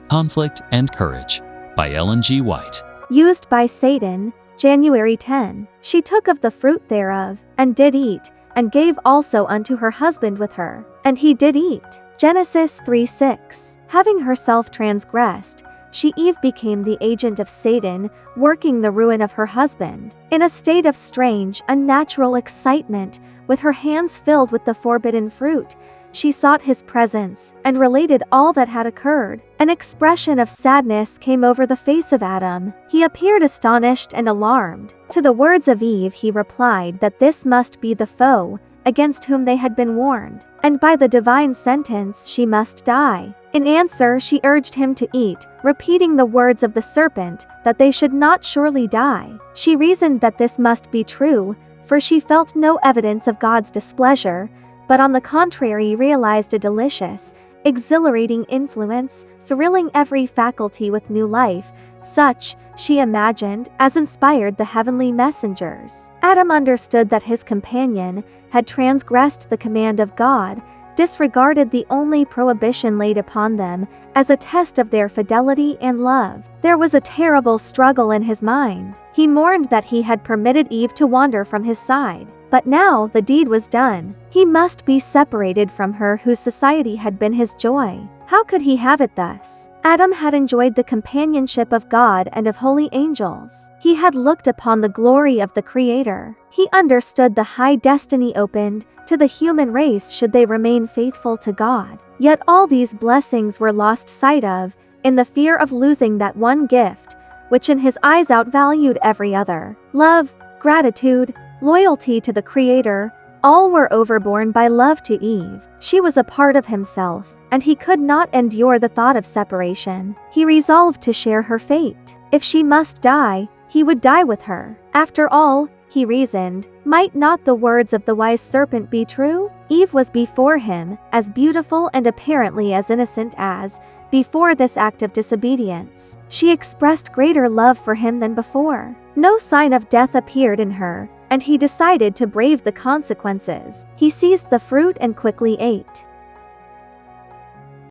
Conflict and Courage by Ellen G. White. Used by Satan, January 10. She took of the fruit thereof, and did eat, and gave also unto her husband with her, and he did eat. Genesis 3:6. Having herself transgressed, she Eve became the agent of Satan, working the ruin of her husband. In a state of strange, unnatural excitement, with her hands filled with the forbidden fruit, she sought his presence, and related all that had occurred. An expression of sadness came over the face of Adam. He appeared astonished and alarmed. To the words of Eve he replied that this must be the foe, against whom they had been warned, and by the divine sentence she must die. In answer she urged him to eat, repeating the words of the serpent, that they should not surely die. She reasoned that this must be true, for she felt no evidence of God's displeasure, but on the contrary realized a delicious, exhilarating influence, thrilling every faculty with new life, such, she imagined, as inspired the heavenly messengers. Adam understood that his companion had transgressed the command of God, disregarded the only prohibition laid upon them, as a test of their fidelity and love. There was a terrible struggle in his mind. He mourned that he had permitted Eve to wander from his side. But now the deed was done. He must be separated from her whose society had been his joy. How could he have it thus? Adam had enjoyed the companionship of God and of holy angels. He had looked upon the glory of the Creator. He understood the high destiny opened to the human race should they remain faithful to God. Yet all these blessings were lost sight of, in the fear of losing that one gift, which in his eyes outvalued every other. Love, gratitude, loyalty to the Creator, all were overborne by love to Eve. She was a part of himself, and he could not endure the thought of separation. He resolved to share her fate. If she must die, he would die with her. After all, he reasoned, might not the words of the wise serpent be true? Eve was before him, as beautiful and apparently as innocent as, before this act of disobedience. She expressed greater love for him than before. No sign of death appeared in her, and he decided to brave the consequences. He seized the fruit and quickly ate.